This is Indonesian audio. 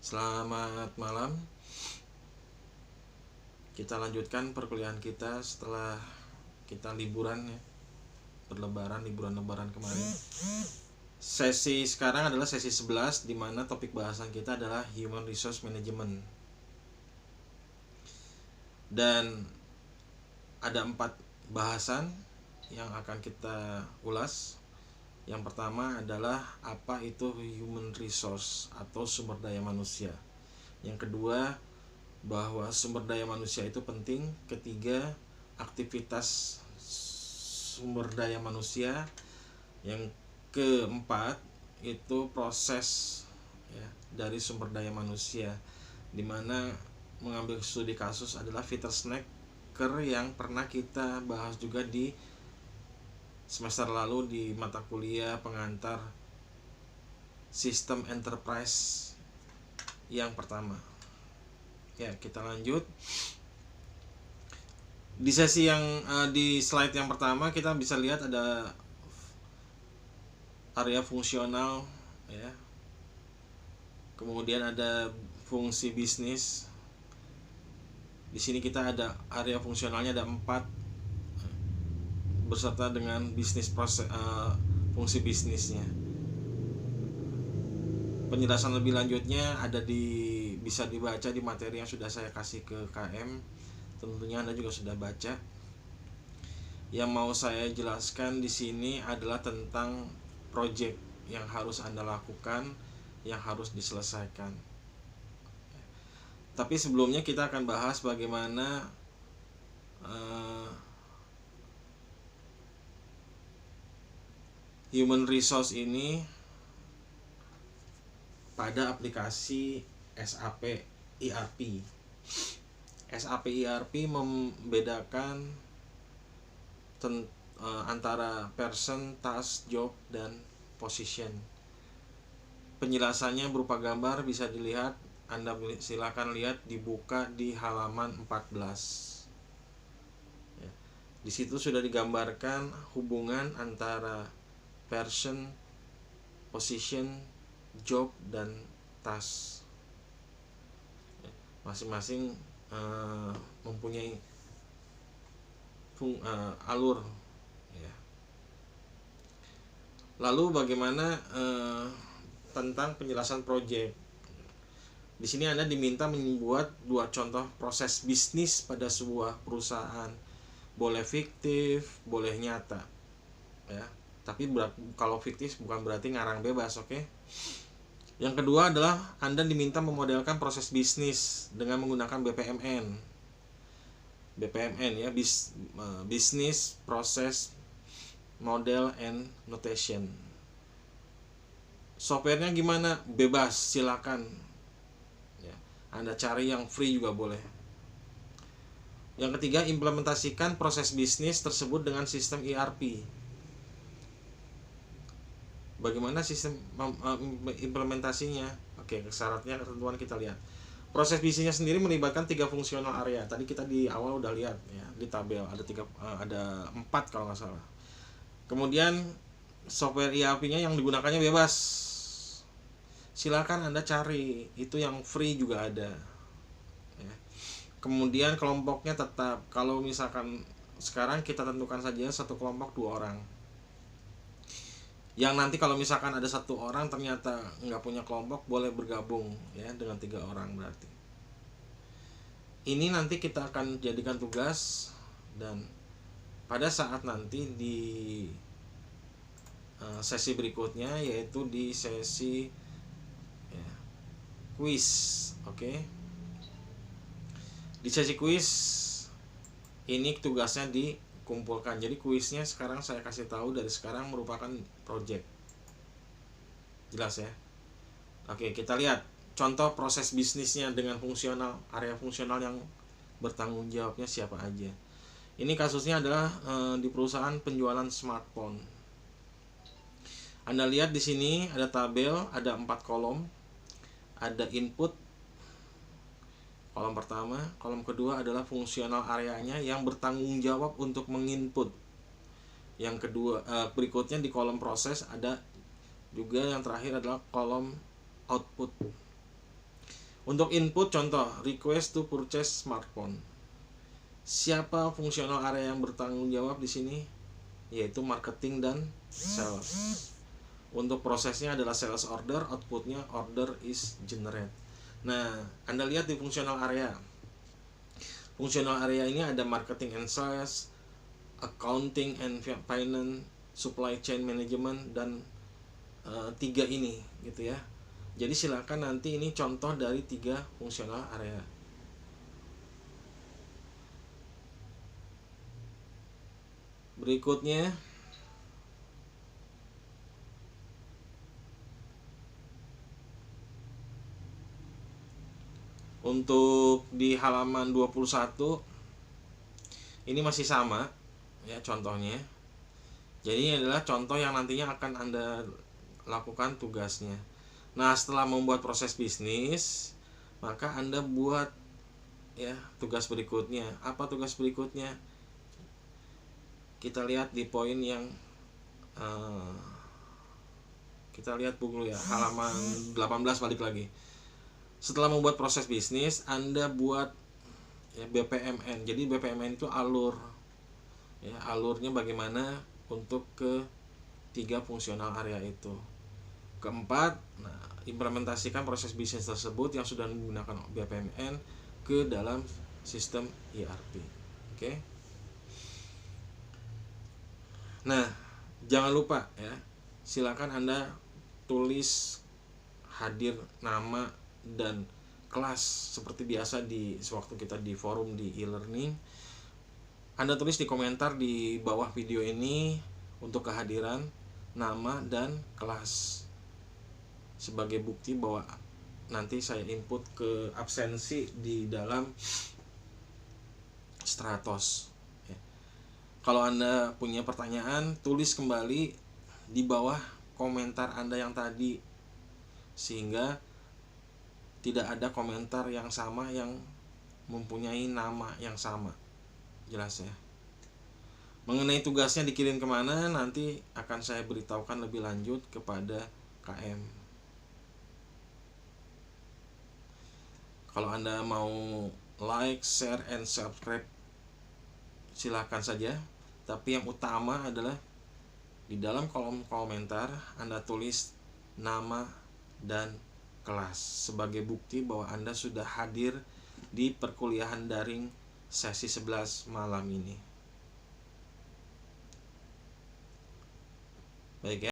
Selamat malam. Kita lanjutkan perkuliahan kita setelah kita liburan ya, liburan lebaran kemarin. Sesi sekarang adalah sesi 11 di mana topik bahasan kita adalah Human Resource Management. Dan ada 4 bahasan yang akan kita ulas. Yang pertama adalah apa itu human resource atau sumber daya manusia. Yang kedua, bahwa sumber daya manusia itu penting. Ketiga, aktivitas sumber daya manusia. Yang keempat, itu proses ya, dari sumber daya manusia, dimana mengambil studi kasus adalah Peter Snecker yang pernah kita bahas juga di semester lalu di mata kuliah pengantar sistem enterprise yang pertama. Ya, kita lanjut. Di sesi yang di slide yang pertama kita bisa lihat ada area fungsional ya. Kemudian ada fungsi bisnis. Di sini kita ada area fungsionalnya ada 4 beserta dengan bisnis proses fungsi bisnisnya. Penjelasan lebih lanjutnya bisa dibaca di materi yang sudah saya kasih ke KM. Tentunya Anda juga sudah baca. Yang mau saya jelaskan di sini adalah tentang project yang harus Anda lakukan, yang harus diselesaikan. Tapi sebelumnya kita akan bahas bagaimana human resource ini pada aplikasi SAP ERP. SAP ERP membedakan antara person, task, job, dan position. Penjelasannya berupa gambar bisa dilihat. Anda silakan lihat, dibuka di halaman 14. Ya. Di situ sudah digambarkan hubungan antara person, position, job, dan task. Masing-masing mempunyai alur ya. Lalu bagaimana tentang penjelasan project? Di sini Anda diminta membuat 2 contoh proses bisnis pada sebuah perusahaan. Boleh fiktif, boleh nyata ya. Tapi kalau fiktif bukan berarti ngarang bebas, oke? Yang kedua adalah Anda diminta memodelkan proses bisnis dengan menggunakan BPMN. BPMN ya, Business Process Model and Notation. Softwarenya gimana? Bebas, silakan. Ya, Anda cari yang free juga boleh. Yang ketiga, implementasikan proses bisnis tersebut dengan sistem ERP. Bagaimana sistem implementasinya? Oke, syaratnya, ketentuan kita lihat. Proses bisnisnya sendiri melibatkan 3 fungsional area. Tadi kita di awal udah lihat ya, di tabel ada 4 kalau nggak salah. Kemudian software ERP-nya yang digunakannya bebas. Silakan Anda cari, itu yang free juga ada. Ya. Kemudian kelompoknya tetap, kalau misalkan sekarang kita tentukan saja satu kelompok 2 orang. Yang nanti kalau misalkan ada 1 orang ternyata nggak punya kelompok, boleh bergabung ya dengan 3 orang berarti. Ini nanti kita akan jadikan tugas, dan pada saat nanti di sesi berikutnya, yaitu di sesi ya, quiz, oke? Di sesi quiz ini tugasnya kumpulkan. Jadi kuisnya sekarang saya kasih tahu dari sekarang merupakan project. Jelas ya? Oke, kita lihat contoh proses bisnisnya dengan fungsional, area fungsional yang bertanggung jawabnya siapa aja. Ini kasusnya adalah di perusahaan penjualan smartphone. Anda lihat di sini ada tabel, ada 4 kolom. Ada input, kolom pertama. Kolom kedua adalah fungsional areanya yang bertanggung jawab untuk menginput. Yang kedua, berikutnya di kolom proses ada juga, yang terakhir adalah kolom output. Untuk input contoh request to purchase smartphone. Siapa fungsional area yang bertanggung jawab di sini? Yaitu marketing dan sales. Untuk prosesnya adalah sales order, outputnya order is generate. Nah, Anda lihat di fungsional area. Fungsional area ini ada marketing and sales, accounting and finance, supply chain management, dan 3 ini gitu ya. Jadi silakan nanti ini contoh dari 3 fungsional area. Berikutnya untuk di halaman 21 ini masih sama ya contohnya. Jadi ini adalah contoh yang nantinya akan Anda lakukan tugasnya. Nah, setelah membuat proses bisnis, maka Anda buat ya tugas berikutnya. Apa tugas berikutnya? Kita lihat di poin yang kita lihat dulu ya, halaman 18 balik lagi. Setelah membuat proses bisnis, Anda buat ya BPMN. Jadi BPMN itu alur. Ya, alurnya bagaimana untuk ke 3 fungsional area itu. Keempat, nah, implementasikan proses bisnis tersebut yang sudah menggunakan BPMN ke dalam sistem ERP. Oke. Nah, jangan lupa ya, silakan Anda tulis hadir nama dan kelas seperti biasa di sewaktu kita di forum di e-learning. Anda tulis di komentar di bawah video ini untuk kehadiran nama dan kelas sebagai bukti bahwa nanti saya input ke absensi di dalam Stratos. Kalau Anda punya pertanyaan, tulis kembali di bawah komentar Anda yang tadi, sehingga tidak ada komentar yang sama yang mempunyai nama yang sama. Jelas ya. Mengenai tugasnya dikirim kemana, nanti akan saya beritahukan lebih lanjut kepada KM. Kalau Anda mau like, share, and subscribe, silahkan saja. Tapi yang utama adalah di dalam kolom komentar Anda tulis nama dan kelas sebagai bukti bahwa Anda sudah hadir di perkuliahan daring sesi 11 malam ini. Baik ya.